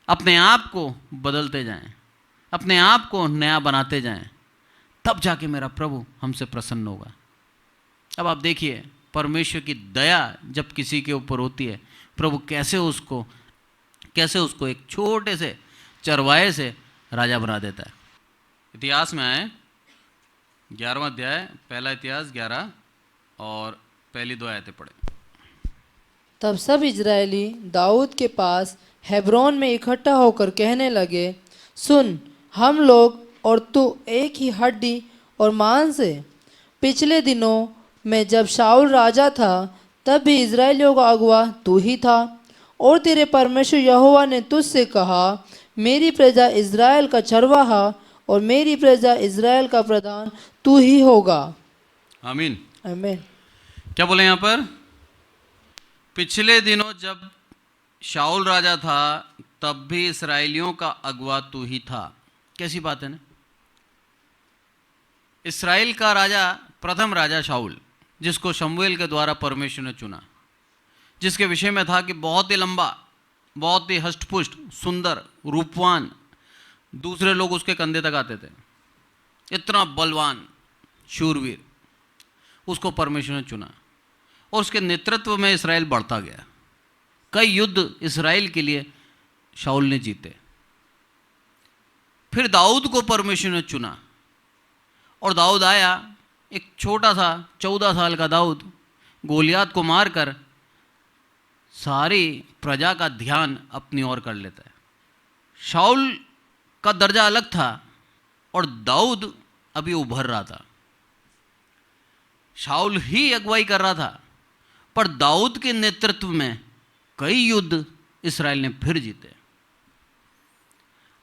अपने आप को बदलते जाएं, अपने आप को नया बनाते जाएं, तब जाके मेरा प्रभु हमसे प्रसन्न होगा। अब आप देखिए परमेश्वर की दया जब किसी के ऊपर होती है, प्रभु कैसे उसको एक छोटे से चरवाहे से राजा बना देता है। इतिहास में आए 11वां अध्याय, पहला इतिहास 11 और पहली 2 आयतें पढ़े। तब सब इजरायली दाऊद के पास हेब्रोन में इकट्ठा होकर कहने लगे, सुन, हम लोग और तू एक ही हड्डी और मांस है। पिछले दिनों में जब शाऊल राजा था, तब भी इजरायलियों का अगुआ तू ही था, और तेरे परमेश्वर यहोवा ने तुझसे कहा, मेरी प्रजा इजराइल का चरवाहा और मेरी प्रजा इजराइल का प्रधान तू ही होगा। आमीन। आमीन। क्या बोले यहाँ पर? पिछले दिनों जब शाऊल राजा था, तब भी इस्राएलियों का अगुआ तू ही था। कैसी बात है ना? इस्राएल का राजा, प्रथम राजा शाऊल, जिसको शमूएल के द्वारा परमेश्वर ने चुना, जिसके विषय में था कि बहुत ही लंबा, बहुत ही हष्टपुष्ट, सुंदर, रूपवान, दूसरे लोग उसके कंधे तक आते थे, इतना बलवान, शूरवीर, उसको परमेश्वर ने चुना, और उसके नेतृत्व में इस्राएल बढ़ता गया। कई युद्ध इस्राएल के लिए शाऊल ने जीते। फिर दाऊद को परमेश्वर ने चुना, और दाऊद आया, एक छोटा सा 14 साल का दाऊद गोलियात को मारकर सारी प्रजा का ध्यान अपनी ओर कर लेता है। शाऊल का दर्जा अलग था और दाऊद अभी उभर रहा था। शाऊल ही अगुवाई कर रहा था, पर दाऊद के नेतृत्व में कई युद्ध इस्राएल ने फिर जीते।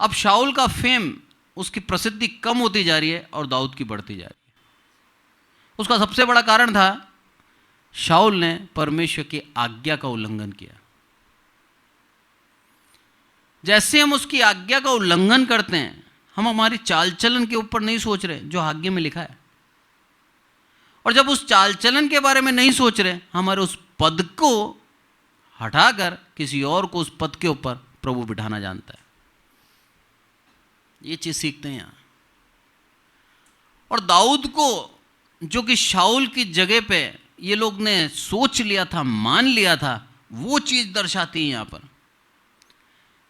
अब शाऊल का फेम, उसकी प्रसिद्धि कम होती जा रही है और दाऊद की बढ़ती जा रही है। उसका सबसे बड़ा कारण था शाऊल ने परमेश्वर की आज्ञा का उल्लंघन किया। जैसे हम उसकी आज्ञा का उल्लंघन करते हैं, हम हमारी चाल चलन के ऊपर नहीं सोच रहे जो आज्ञा में लिखा है, और जब उस चाल चलन के बारे में नहीं सोच रहे, हमारे उस पद को हटाकर किसी और को उस पद के ऊपर प्रभु बिठाना जानता है। ये चीज सीखते हैं यहाँ। और दाऊद को, जो कि शाऊल की जगह पे ये लोग ने सोच लिया था, मान लिया था, वो चीज दर्शाती है यहां पर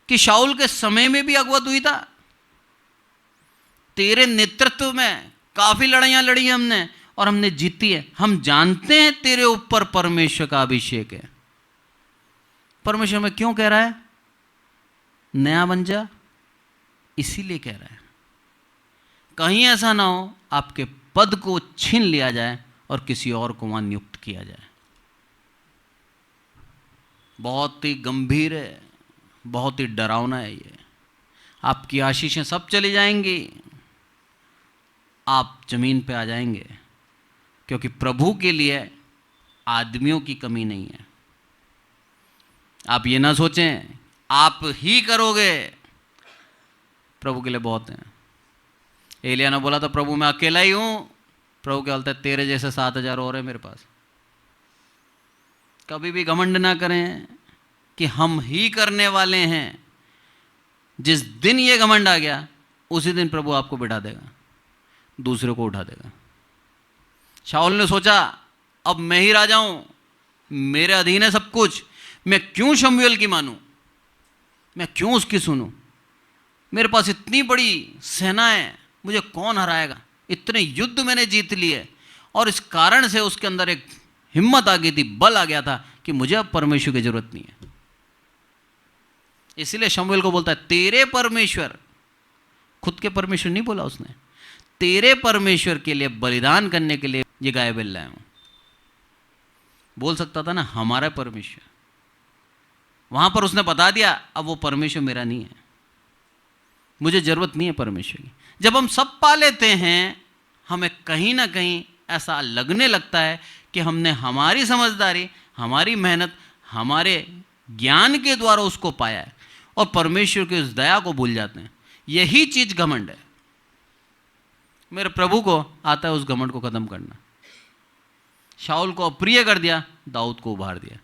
कि शाऊल के समय में भी अगुवत हुई था। तेरे नेतृत्व में काफी लड़ाइयां लड़ी हमने और हमने जीती है। हम जानते हैं तेरे ऊपर परमेश्वर का अभिषेक है। परमेश्वर में क्यों कह रहा है नया बन जा? इसीलिए कह रहा है कहीं ऐसा ना हो आपके पद को छीन लिया जाए और किसी और को वहां नियुक्त किया जाए। बहुत ही गंभीर है, बहुत ही डरावना है ये। आपकी आशीषें सब चली जाएंगी, आप जमीन पे आ जाएंगे, क्योंकि प्रभु के लिए आदमियों की कमी नहीं है। आप ये ना सोचें आप ही करोगे, प्रभु के लिए बहुत हैं। एलिया ने बोला था प्रभु मैं अकेला ही हूं, प्रभु क्या बोलता है तेरे जैसे 7,000 और है मेरे पास। कभी भी घमंड ना करें कि हम ही करने वाले हैं। जिस दिन ये घमंड आ गया उसी दिन प्रभु आपको बिठा देगा, दूसरे को उठा देगा। शाऊल ने सोचा अब मैं ही राजा हूं, मेरे अधीन है सब कुछ, मैं क्यों शमूएल की मानूं, मैं क्यों उसकी सुनूं? मेरे पास इतनी बड़ी सेना है, मुझे कौन हराएगा? इतने युद्ध मैंने जीत लिए। और इस कारण से उसके अंदर एक हिम्मत आ गई थी, बल आ गया था कि मुझे अब परमेश्वर की जरूरत नहीं है। इसलिए शमूएल को बोलता है तेरे परमेश्वर, खुद के परमेश्वर नहीं बोला उसने, तेरे परमेश्वर के लिए बलिदान करने के लिए ये गाय बैल लाया हूं। बोल सकता था ना हमारा परमेश्वर। वहां पर उसने बता दिया अब वो परमेश्वर मेरा नहीं है, मुझे जरूरत नहीं है परमेश्वर की। जब हम सब पा लेते हैं हमें कहीं ना कहीं ऐसा लगने लगता है कि हमने हमारी समझदारी, हमारी मेहनत, हमारे ज्ञान के द्वारा उसको पाया है और परमेश्वर की उस दया को भूल जाते हैं। यही चीज घमंड है। मेरे प्रभु को आता है उस घमंड को खत्म करना। शाऊल को अप्रिय कर दिया, दाऊद को उभार दिया।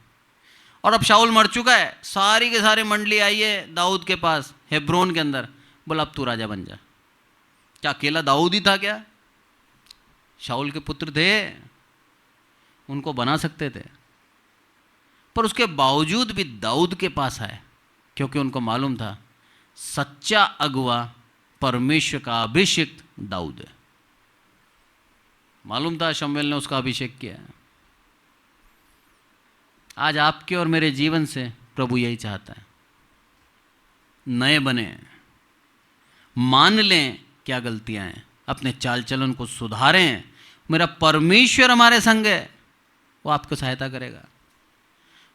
और अब शाऊल मर चुका है, सारी के सारी मंडली आई है दाऊद के पास हेब्रोन के अंदर, बोला अब तू राजा बन जा। क्या अकेला दाऊद ही था क्या? शाऊल के पुत्र थे, उनको बना सकते थे, पर उसके बावजूद भी दाऊद के पास आए, क्योंकि उनको मालूम था सच्चा अगुवा परमेश्वर का अभिषेक दाऊद है। मालूम था शमूएल ने उसका अभिषेक किया है। आज आपके और मेरे जीवन से प्रभु यही चाहता है, नए बने, मान लें क्या गलतियां हैं, अपने चाल चलन को सुधारें। मेरा परमेश्वर हमारे संग है, वो आपको सहायता करेगा।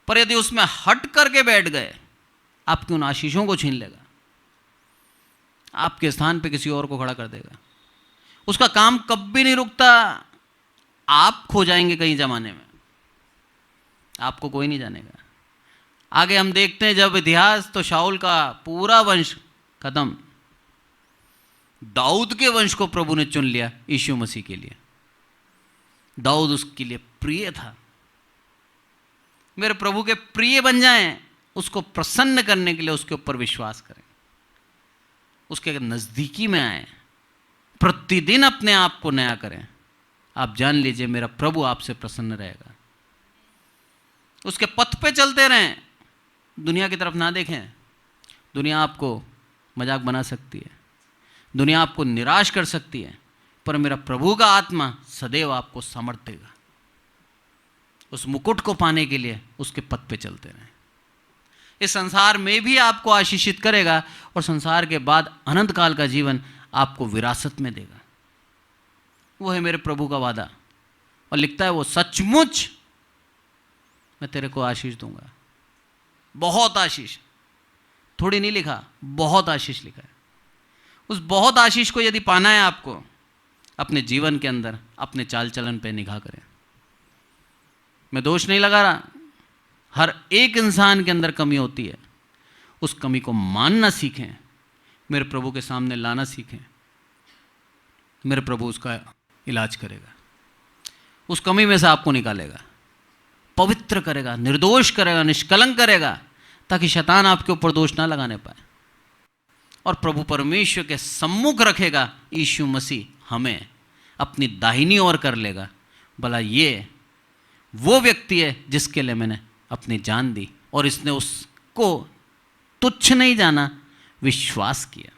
पर यदि उसमें हट करके बैठ गए आपकी उन आशीषों को छीन लेगा, आपके स्थान पे किसी और को खड़ा कर देगा। उसका काम कभी नहीं रुकता। आप खो जाएंगे कहीं जमाने में, आपको कोई नहीं जानेगा। आगे हम देखते हैं जब इतिहास, तो शाऊल का पूरा वंश खत्म, दाऊद के वंश को प्रभु ने चुन लिया यीशु मसीह के लिए। दाऊद उसके लिए प्रिय था। मेरे प्रभु के प्रिय बन जाएं, उसको प्रसन्न करने के लिए उसके ऊपर विश्वास करें, उसके नजदीकी में आए, प्रतिदिन अपने आप को नया करें। आप जान लीजिए मेरा प्रभु आपसे प्रसन्न रहेगा। उसके पथ पे चलते रहें, दुनिया की तरफ ना देखें। दुनिया आपको मजाक बना सकती है, दुनिया आपको निराश कर सकती है, पर मेरा प्रभु का आत्मा सदैव आपको सामर्थ्य देगा। उस मुकुट को पाने के लिए उसके पथ पे चलते रहें। इस संसार में भी आपको आशीषित करेगा और संसार के बाद अनंत काल का जीवन आपको विरासत में देगा। वो है मेरे प्रभु का वादा। और लिखता है वो सचमुच मैं तेरे को आशीष दूंगा। बहुत आशीष, थोड़ी नहीं लिखा, बहुत आशीष लिखा है। उस बहुत आशीष को यदि पाना है आपको, अपने जीवन के अंदर अपने चाल चलन पे निगाह करें। मैं दोष नहीं लगा रहा, हर एक इंसान के अंदर कमी होती है। उस कमी को मानना सीखें, मेरे प्रभु के सामने लाना सीखें। मेरे प्रभु उसका इलाज करेगा, उस कमी में से आपको निकालेगा। पवित्र करेगा, निर्दोष करेगा, निष्कलंक करेगा, ताकि शैतान आपके ऊपर दोष ना लगाने पाए। और प्रभु परमेश्वर के सम्मुख रखेगा यीशु मसीह हमें अपनी दाहिनी ओर कर लेगा। भला ये वो व्यक्ति है जिसके लिए मैंने अपनी जान दी, और इसने उसको तुच्छ नहीं जाना, विश्वास किया।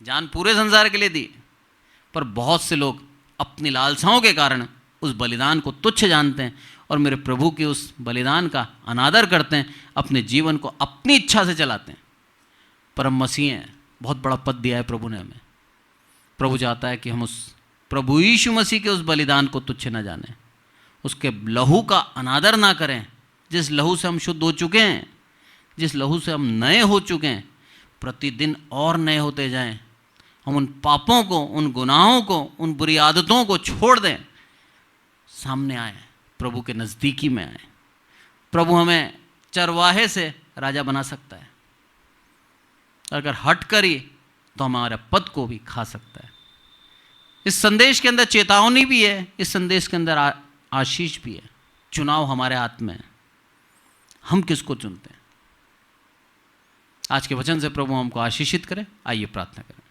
जान पूरे संसार के लिए दी, पर बहुत से लोग अपनी लालसाओं के कारण उस बलिदान को तुच्छ जानते हैं और मेरे प्रभु के उस बलिदान का अनादर करते हैं, अपने जीवन को अपनी इच्छा से चलाते हैं। पर हम मसीह हैं, बहुत बड़ा पद दिया है प्रभु ने हमें। प्रभु चाहता है कि हम उस प्रभु यीशु मसीह के उस बलिदान को तुच्छ न जाने, उसके लहू का अनादर ना करें, जिस लहू से हम शुद्ध हो चुके हैं, जिस लहू से हम नए हो चुके हैं, प्रतिदिन और नए होते जाएं। हम उन पापों को, उन गुनाहों को, उन बुरी आदतों को छोड़ दें, सामने आए, प्रभु के नज़दीकी में आए। प्रभु हमें चरवाहे से राजा बना सकता है, अगर हट करी तो हमारे पद को भी खा सकता है। इस संदेश के अंदर चेतावनी भी है, इस संदेश के अंदर आशीष भी है। चुनाव हमारे हाथ में है, हम किसको चुनते हैं। आज के वचन से प्रभु हमको आशीषित करें। आइए प्रार्थना करें।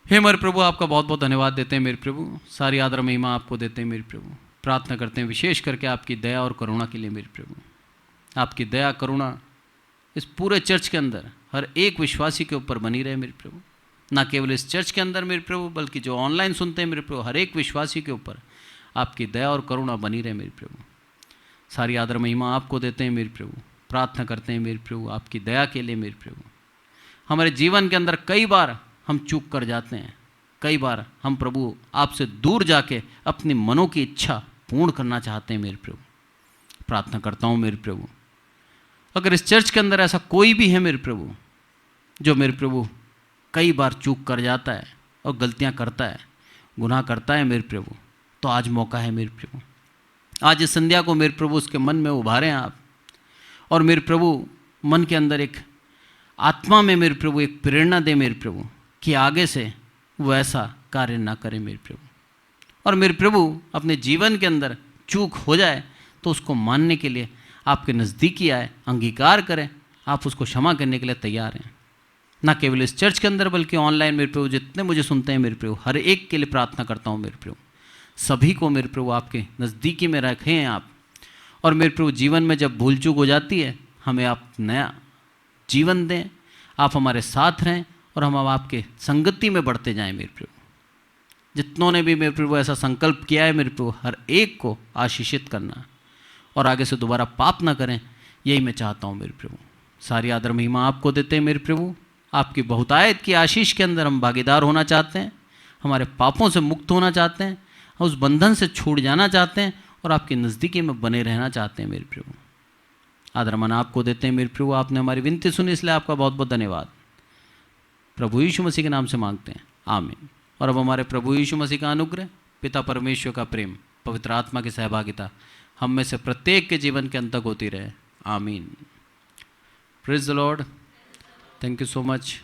हे मेरे प्रभु, आपका बहुत बहुत धन्यवाद देते हैं मेरे प्रभु, सारी आदर महिमा आपको देते हैं मेरे प्रभु। प्रार्थना करते हैं विशेष करके आपकी दया और करुणा के लिए मेरे प्रभु। आपकी दया करुणा इस पूरे चर्च के अंदर हर एक विश्वासी के ऊपर बनी रहे मेरे प्रभु। ना केवल इस चर्च के अंदर मेरे प्रभु, बल्कि जो ऑनलाइन सुनते हैं मेरे प्रभु, हर एक विश्वासी के ऊपर आपकी दया और करुणा बनी रहे मेरे प्रभु। सारी आदर महिमा आपको देते हैं मेरे प्रभु। प्रार्थना करते हैं मेरे प्रभु आपकी दया के लिए मेरे प्रभु। हमारे जीवन के अंदर कई बार हम चूक कर जाते हैं, कई बार हम प्रभु आपसे दूर जाके अपनी मनों की इच्छा पूर्ण करना चाहते हैं मेरे प्रभु। प्रार्थना करता हूँ मेरे प्रभु, अगर इस चर्च के अंदर ऐसा कोई भी है मेरे प्रभु जो मेरे प्रभु कई बार चूक कर जाता है और गलतियाँ करता है, गुनाह करता है मेरे प्रभु, तो आज मौका है मेरे प्रभु। आज इस संध्या को मेरे प्रभु उसके मन में उभारें आप, और मेरे प्रभु मन के अंदर एक आत्मा में मेरे प्रभु एक प्रेरणा दे मेरे प्रभु कि आगे से वो ऐसा कार्य ना करे मेरे प्रभु। और मेरे प्रभु अपने जीवन के अंदर चूक हो जाए तो उसको मानने के लिए आपके नज़दीकी आए, अंगीकार करें, आप उसको क्षमा करने के लिए तैयार हैं। ना केवल इस चर्च के अंदर बल्कि ऑनलाइन मेरे प्रभु जितने मुझे सुनते हैं मेरे प्रभु, हर एक के लिए प्रार्थना करता हूँ मेरे प्रभु। सभी को मेरे प्रभु आपके नज़दीकी में रखे हैं आप। और मेरे प्रभु जीवन में जब भूल चूक हो जाती है, हमें आप नया जीवन दें, आप हमारे साथ रहें और हम अब आपके संगति में बढ़ते जाएं मेरे प्रभु। जितनों ने भी मेरे प्रभु ऐसा संकल्प किया है मेरे प्रभु, हर एक को आशीषित करना और आगे से दोबारा पाप ना करें, यही मैं चाहता हूँ मेरे प्रभु। सारी आदर महिमा आपको देते हैं मेरे प्रभु। आपकी बहुतायत की आशीष के अंदर हम भागीदार होना चाहते हैं, हमारे पापों से मुक्त होना चाहते हैं, उस बंधन से छूट जाना चाहते हैं और आपके नज़दीकी में बने रहना चाहते हैं मेरे प्रभु। आदर मन आपको देते हैं मेरे प्रभु। आपने हमारी विनती सुनी, इसलिए आपका बहुत बहुत धन्यवाद। प्रभु यीशु मसीह के नाम से मांगते हैं, आमीन। और अब हमारे प्रभु यीशु मसीह का अनुग्रह, पिता परमेश्वर का प्रेम, पवित्र आत्मा की सहभागिता हम में से प्रत्येक के जीवन के अंत तक होती रहे, आमीन। Praise the Lord. Thank you so much.